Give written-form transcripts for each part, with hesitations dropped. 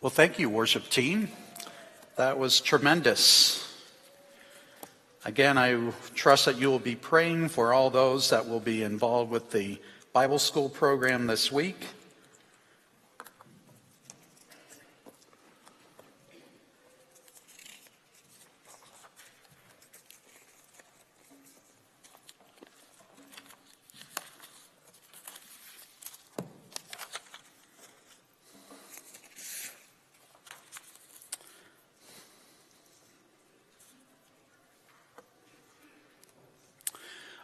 Well, thank you, worship team. That was tremendous. Again, I trust that you will be praying for all those that will be involved with the Bible school program this week.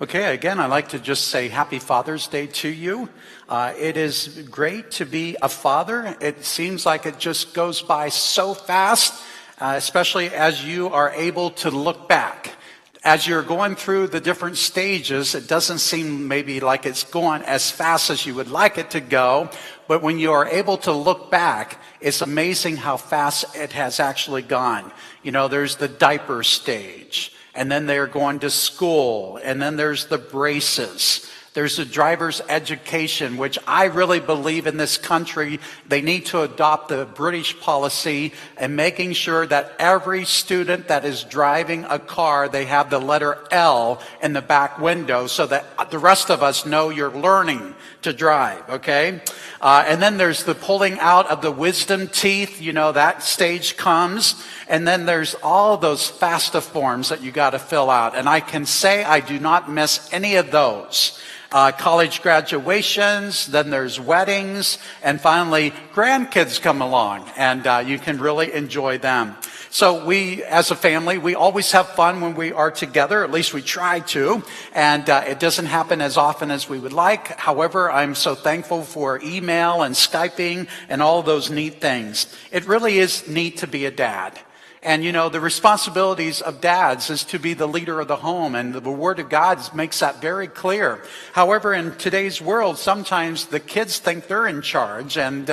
Okay, again, I'd like to just say Happy Father's Day to you. It is great to be a father. It seems like it just goes by so fast, especially as you are able to look back. As you're going through the different stages, it doesn't seem maybe like it's going as fast as you would like it to go, but when you are able to look back, it's amazing how fast it has actually gone. You know, there's the diaper stage. And then they're going to school, and then there's the braces. There's the driver's education, which I really believe in this country, they need to adopt the British policy and making sure that every student that is driving a car, they have the letter L in the back window so that the rest of us know you're learning to drive, okay? And then there's the pulling out of the wisdom teeth, you know, that stage comes. And then there's all those FAFSA forms that you got to fill out. And I can say I do not miss any of those. College graduations, then there's weddings, and finally grandkids come along, and you can really enjoy them. So we, as a family, we always have fun when we are together, at least we try to, and it doesn't happen as often as we would like. However, I'm so thankful for email and Skyping and all those neat things. It really is neat to be a dad. And, you know, the responsibilities of dads is to be the leader of the home, and the Word of God makes that very clear. However, in today's world, sometimes the kids think they're in charge, and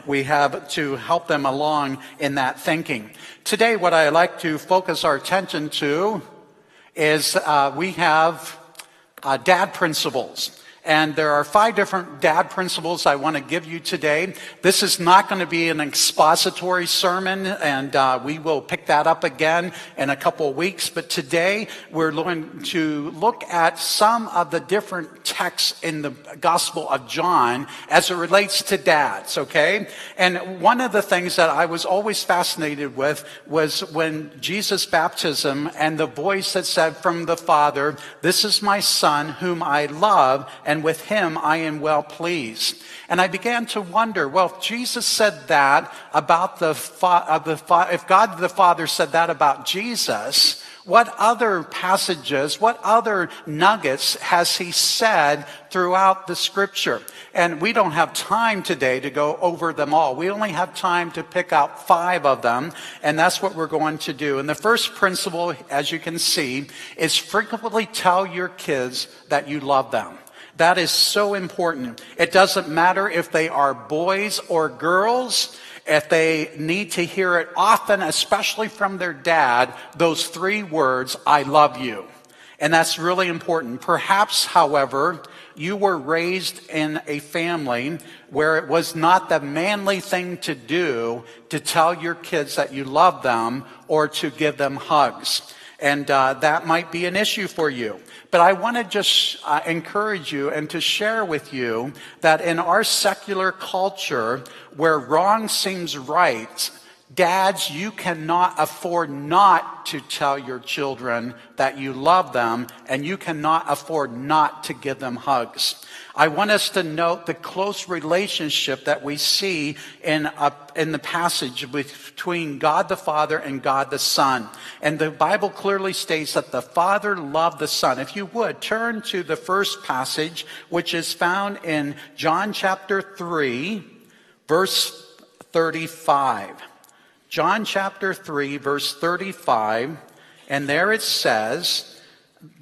we have to help them along in that thinking. Today, what I like to focus our attention to is we have dad principles. And there are 5 different dad principles I want to give you today. This is not going to be an expository sermon, and we will pick that up again in a couple of weeks. But today, we're going to look at some of the different texts in the Gospel of John as it relates to dads, okay? And one of the things that I was always fascinated with was when Jesus' baptism and the voice that said from the Father, "This is my Son whom I love, and with him I am well pleased." And I began to wonder, well, if Jesus said that about if God the Father said that about Jesus, what other passages, what other nuggets has he said throughout the scripture? And we don't have time today to go over them all. We only have time to pick out 5 of them, and that's what we're going to do. And the first principle, as you can see, is frequently tell your kids that you love them. That is so important. It doesn't matter if they are boys or girls. If they need to hear it often, especially from their dad, those 3 words, "I love you." And that's really important. Perhaps, however, you were raised in a family where it was not the manly thing to do to tell your kids that you love them or to give them hugs. And that might be an issue for you. But I want to just encourage you and to share with you that in our secular culture, where wrong seems right, dads, you cannot afford not to tell your children that you love them, and you cannot afford not to give them hugs. I want us to note the close relationship that we see in the passage between God the Father and God the Son. And the Bible clearly states that the Father loved the Son. If you would, turn to the first passage, which is found in John chapter 3, verse 35. John chapter 3, verse 35, and there it says,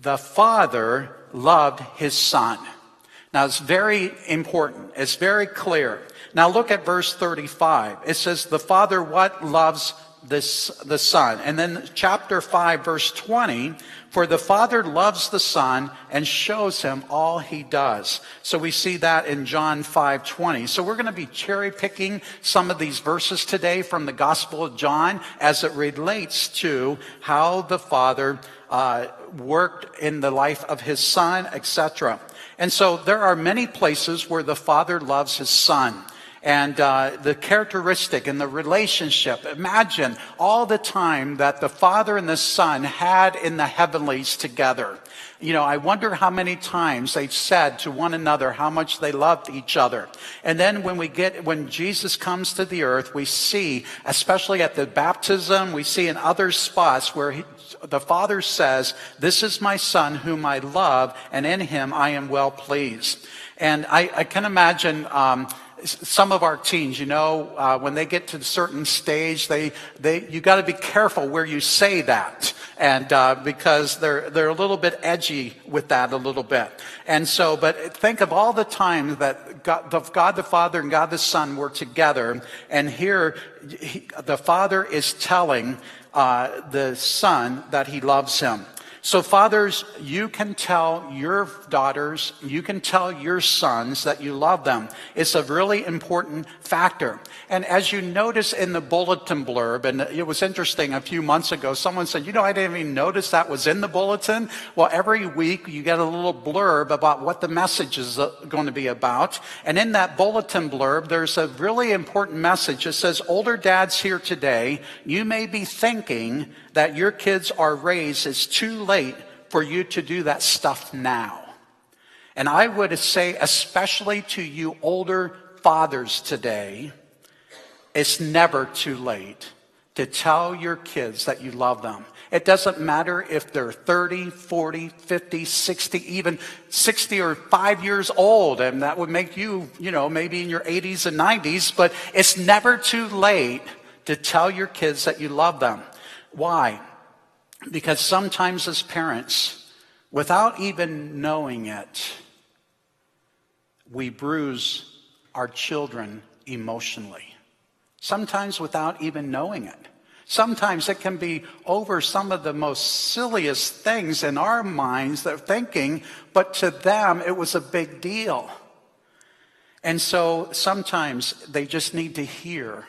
"The Father loved his Son." Now, it's very important. It's very clear. Now, look at verse 35. It says, "The Father what loves the Son. And then chapter 5, verse 20, for the Father loves the Son and shows him all he does. So we see that in John 5:20. So we're going to be cherry picking some of these verses today from the Gospel of John as it relates to how the Father worked in the life of his Son, etc. And so there are many places where the Father loves his Son. And the characteristic and the relationship. Imagine all the time that the Father and the Son had in the heavenlies together. You know, I wonder how many times they've said to one another how much they loved each other. And then when Jesus comes to the earth, we see, especially at the baptism, we see in other spots where the Father says, "This is my Son whom I love, and in him I am well pleased." And I can imagine some of our teens, when they get to a certain stage, you got to be careful where you say that, and because they're a little bit edgy with that a little bit. And so, but think of all the times that God the Father and God the Son were together, and here the Father is telling the Son that he loves him. So fathers, you can tell your daughters, you can tell your sons that you love them. It's a really important factor. And as you notice in the bulletin blurb, and it was interesting, a few months ago, someone said, I didn't even notice that was in the bulletin. Well, every week you get a little blurb about what the message is going to be about. And in that bulletin blurb, there's a really important message. It says, older dads here today, you may be thinking that your kids are raised, it's too late for you to do that stuff now. And I would say, especially to you older fathers today, it's never too late to tell your kids that you love them. It doesn't matter if they're 30, 40, 50, 60, even 60 or 5 years old, and that would make you, maybe in your 80s and 90s, but it's never too late to tell your kids that you love them. Why? Because sometimes as parents, without even knowing it, we bruise our children emotionally. Sometimes without even knowing it. Sometimes it can be over some of the most silliest things in our minds that are thinking, but to them it was a big deal. And so sometimes they just need to hear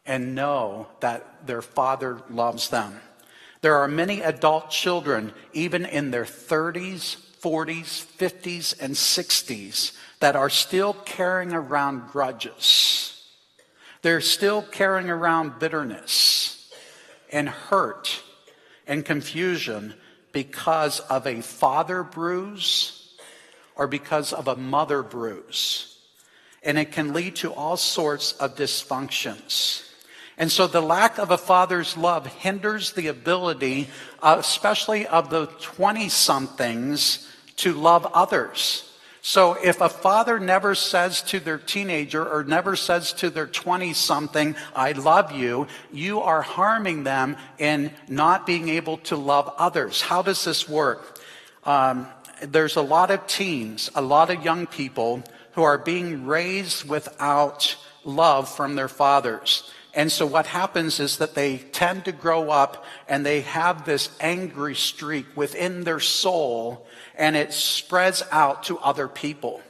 and know that their father loves them. There are many adult children, even in their 30s, 40s, 50s, and 60s, that are still carrying around grudges. They're still carrying around bitterness and hurt and confusion because of a father bruise or because of a mother bruise. And it can lead to all sorts of dysfunctions. And so the lack of a father's love hinders the ability, especially of the 20-somethings, to love others. So if a father never says to their teenager or never says to their 20-something, I love you, you are harming them in not being able to love others. How does this work? There's a lot of teens, a lot of young people who are being raised without love from their fathers. And so what happens is that they tend to grow up and they have this angry streak within their soul, and it spreads out to other people.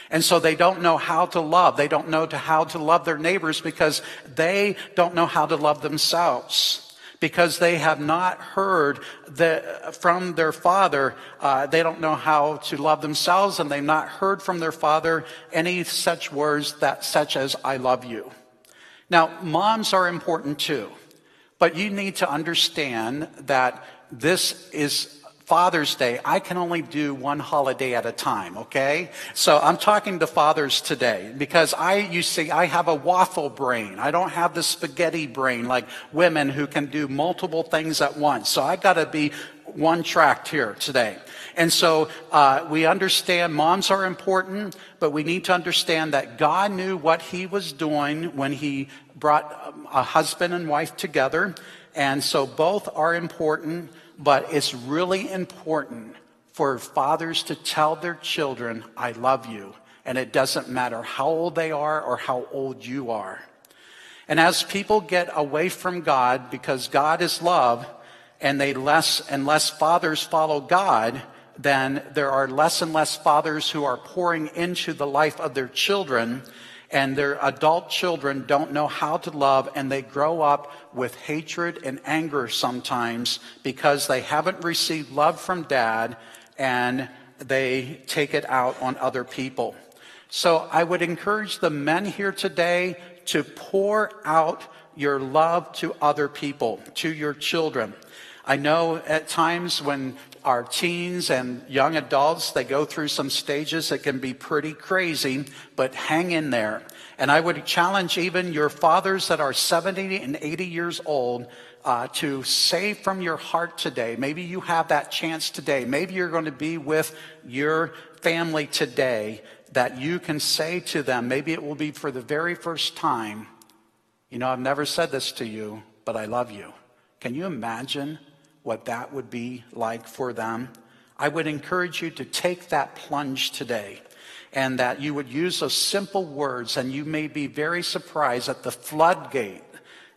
And so they don't know how to love. They don't know how to love their neighbors because they don't know how to love themselves. Because they have not heard from their father, they don't know how to love themselves, and they've not heard from their father any such words such as, I love you. Now, moms are important too, but you need to understand that this is Father's Day. I can only do one holiday at a time, okay? So I'm talking to fathers today because I have a waffle brain. I don't have the spaghetti brain like women who can do multiple things at once. So I got to be one-tracked here today. And so we understand moms are important, but we need to understand that God knew what he was doing when he brought a husband and wife together. And so both are important, but it's really important for fathers to tell their children, I love you. And it doesn't matter how old they are or how old you are. And as people get away from God, because God is love, and less and less fathers follow God, then there are less and less fathers who are pouring into the life of their children, and their adult children don't know how to love, and they grow up with hatred and anger sometimes because they haven't received love from dad, and they take it out on other people. So I would encourage the men here today to pour out your love to other people, to your children. I know at times when our teens and young adults, they go through some stages that can be pretty crazy, but hang in there. And I would challenge even your fathers that are 70 and 80 years old to say from your heart today, maybe you have that chance today, maybe you're going to be with your family today, that you can say to them, maybe it will be for the very first time, you know, I've never said this to you, but I love you. Can you imagine what that would be like for them? I would encourage you to take that plunge today, and that you would use those simple words, and you may be very surprised at the floodgate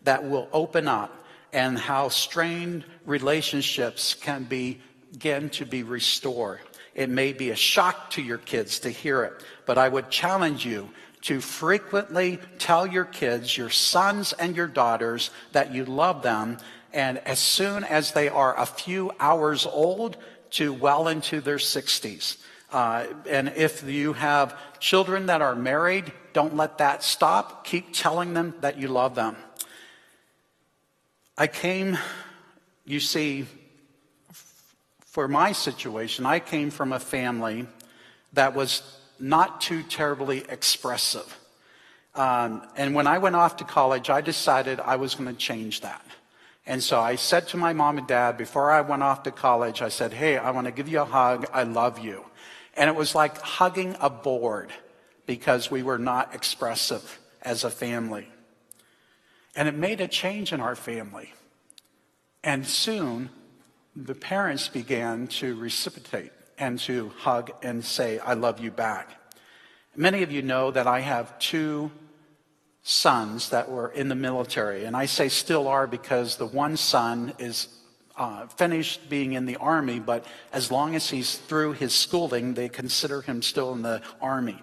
that will open up and how strained relationships can begin to be restored. It may be a shock to your kids to hear it, but I would challenge you to frequently tell your kids, your sons and your daughters, that you love them, and as soon as they are a few hours old to well into their 60s. And if you have children that are married, don't let that stop. Keep telling them that you love them. I came, you see, for my situation, I came from a family that was not too terribly expressive. And when I went off to college, I decided I was going to change that. And so I said to my mom and dad, before I went off to college, I said, hey, I want to give you a hug. I love you. And it was like hugging a board because we were not expressive as a family. And it made a change in our family. And soon, the parents began to reciprocate and to hug and say, I love you back. Many of you know that I have two sons that were in the military. And I say still are because the one son is finished being in the Army, but as long as he's through his schooling, they consider him still in the Army.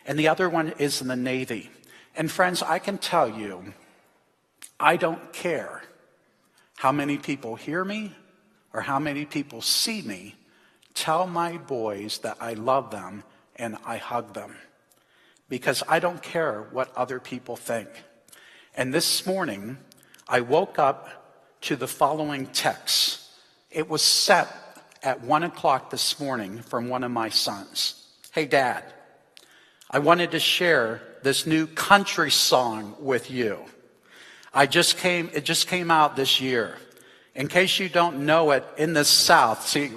And the other one is in the Navy. And friends, I can tell you, I don't care how many people hear me or how many people see me tell my boys that I love them and I hug them, because I don't care what other people think. And this morning, I woke up to the following text. It was set at 1 o'clock this morning from one of my sons. Hey, Dad, I wanted to share this new country song with you. It just came out this year. In case you don't know it, in the South, see,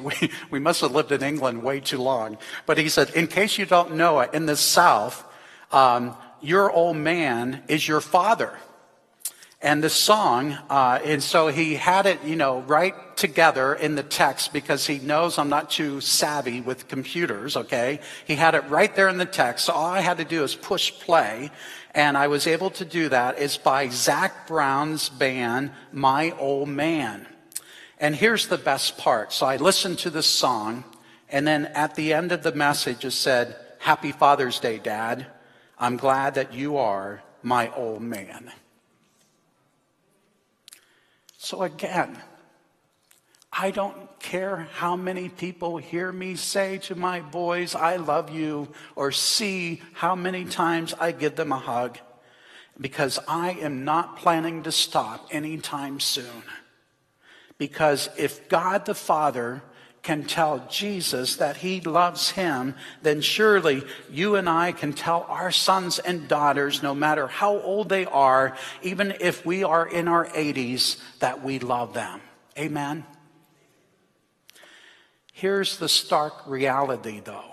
we must have lived in England way too long, but he said, in case you don't know it, in the South, your old man is your father. And the song, and so he had it, right together in the text because he knows I'm not too savvy with computers, okay? He had it right there in the text. So all I had to do is push play, and I was able to do that. It's by Zac Brown's band, My Old Man. And here's the best part. So I listened to this song, and then at the end of the message it said, Happy Father's Day, Dad. I'm glad that you are my old man. So again, I don't care how many people hear me say to my boys, I love you, or see how many times I give them a hug, because I am not planning to stop anytime soon. Because if God the Father can tell Jesus that he loves him, then surely you and I can tell our sons and daughters, no matter how old they are, even if we are in our 80s, that we love them. Amen? Here's the stark reality, though.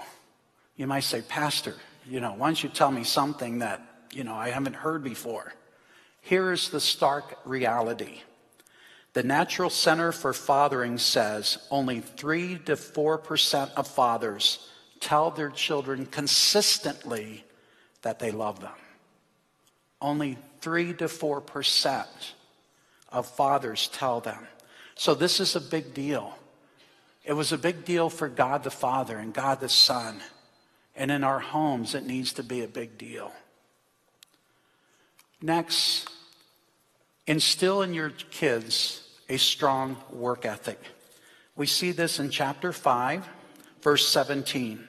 You might say, Pastor, why don't you tell me something that, I haven't heard before? Here's the stark reality. The Natural Center for Fathering says only 3 to 4% of fathers tell their children consistently that they love them. Only 3 to 4% of fathers tell them. So this is a big deal. It was a big deal for God the Father and God the Son. And in our homes, it needs to be a big deal. Next, instill in your kids a strong work ethic. We see this in chapter 5, verse 17.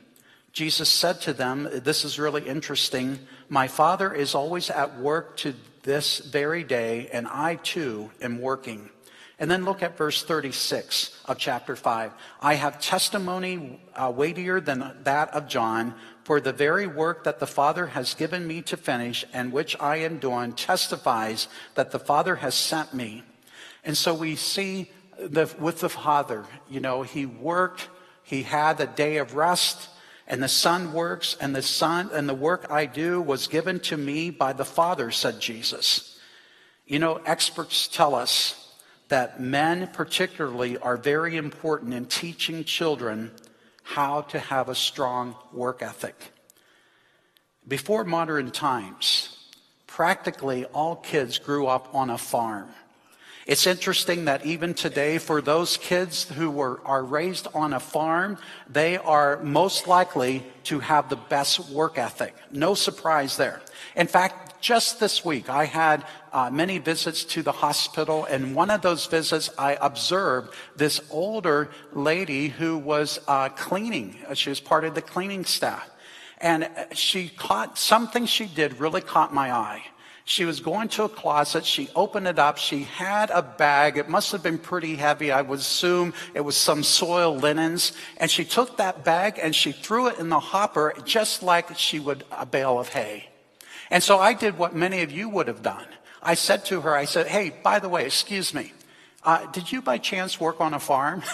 Jesus said to them, this is really interesting, "My Father is always at work to this very day, and I too am working." And then look at verse 36 of chapter 5. "I have testimony weightier than that of John, for the very work that the Father has given me to finish, and which I am doing, testifies that the Father has sent me." And so we see with the Father, he worked, he had a day of rest, and the Son works, and the work I do was given to me by the Father, said Jesus. Experts tell us that men particularly are very important in teaching children how to have a strong work ethic. Before modern times, practically all kids grew up on a farm. It's interesting that even today, for those kids who are raised on a farm, they are most likely to have the best work ethic. No surprise there. In fact, just this week, I had many visits to the hospital, and one of those visits, I observed this older lady who was cleaning. She was part of the cleaning staff. And something she did really caught my eye. She was going to a closet. She opened it up. She had a bag. It must have been pretty heavy. I would assume it was some soiled linens. And she took that bag and she threw it in the hopper just like she would a bale of hay. And so I did what many of you would have done. I said to her, "Hey, by the way, excuse me, did you by chance work on a farm?"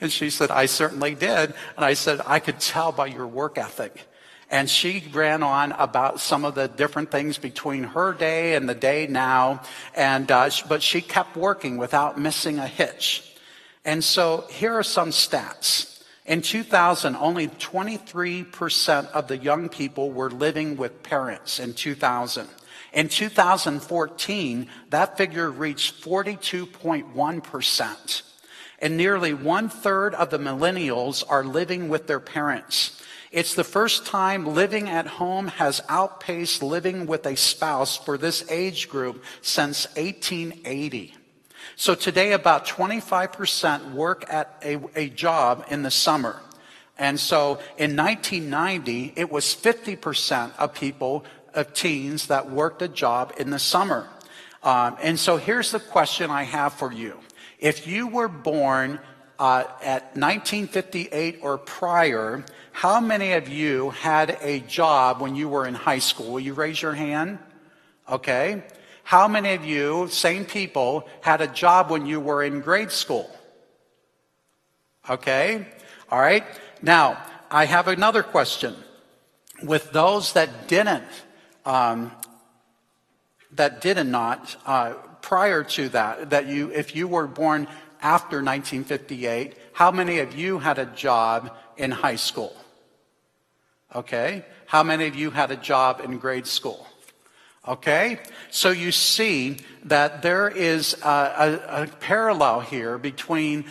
And she said, "I certainly did." And I said, "I could tell by your work ethic." And she ran on about some of the different things between her day and the day now. But she kept working without missing a hitch. And so here are some stats. In 2000, only 23% of the young people were living with parents in 2000. In 2014, that figure reached 42.1%. And nearly 1/3 of the millennials are living with their parents. It's the first time living at home has outpaced living with a spouse for this age group since 1880. So today, about 25% work at a job in the summer. And so in 1990, it was 50% of teens that worked a job in the summer. And so here's the question I have for you. If you were born at 1958 or prior, how many of you had a job when you were in high school? Will you raise your hand? Okay. How many of you, same people, had a job when you were in grade school? Okay. All right. Now, I have another question. With those that did not, prior to that, if you were born after 1958, how many of you had a job in high school? Okay. How many of you had a job in grade school? Okay. So you see that there is a parallel here between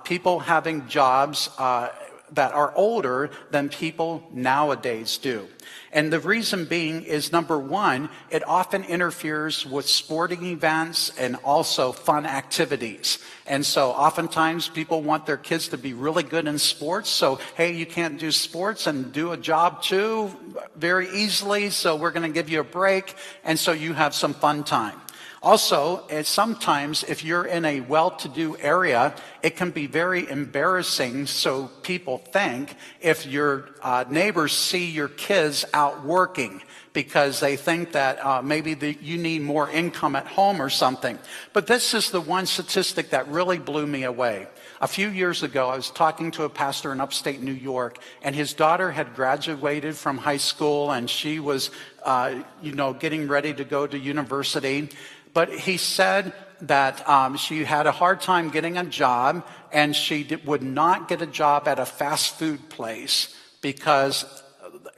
people having jobs that are older than people nowadays do. And the reason being is, number one, it often interferes with sporting events and also fun activities. And so oftentimes people want their kids to be really good in sports. So, hey, you can't do sports and do a job too very easily, so we're going to give you a break. And so you have some fun time. Also, sometimes if you're in a well-to-do area, it can be very embarrassing, so people think, if your neighbors see your kids out working because they think that maybe you need more income at home or something. But this is the one statistic that really blew me away. A few years ago, I was talking to a pastor in upstate New York, and his daughter had graduated from high school, and she was, getting ready to go to university. But he said that she had a hard time getting a job, and she would not get a job at a fast food place because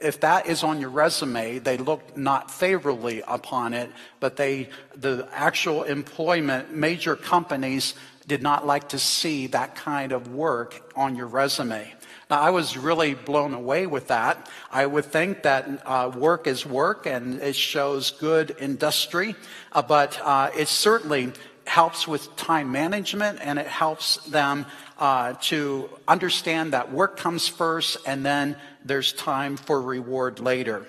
if that is on your resume, they look not favorably upon it, but the actual employment, major companies did not like to see that kind of work on your resume. Now, I was really blown away with that. I would think that work is work and it shows good industry, but it certainly helps with time management, and it helps them to understand that work comes first and then there's time for reward later.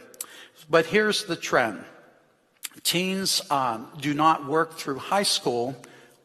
But here's the trend. Teens do not work through high school.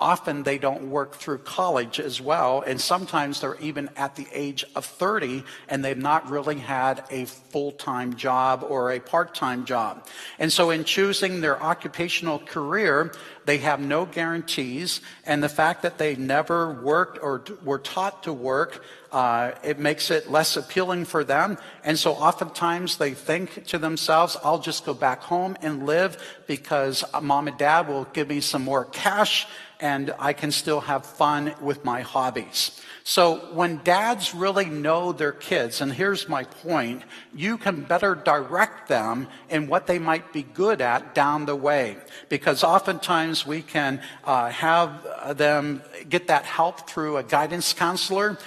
Often they don't work through college as well, and sometimes they're even at the age of 30 and they've not really had a full-time job or a part-time job. And so in choosing their occupational career, they have no guarantees, and the fact that they never worked or were taught to work, it makes it less appealing for them. And so oftentimes they think to themselves, I'll just go back home and live because mom and dad will give me some more cash and I can still have fun with my hobbies. So when dads really know their kids, and here's my point, you can better direct them in what they might be good at down the way. Because oftentimes we can have them get that help through a guidance counselor,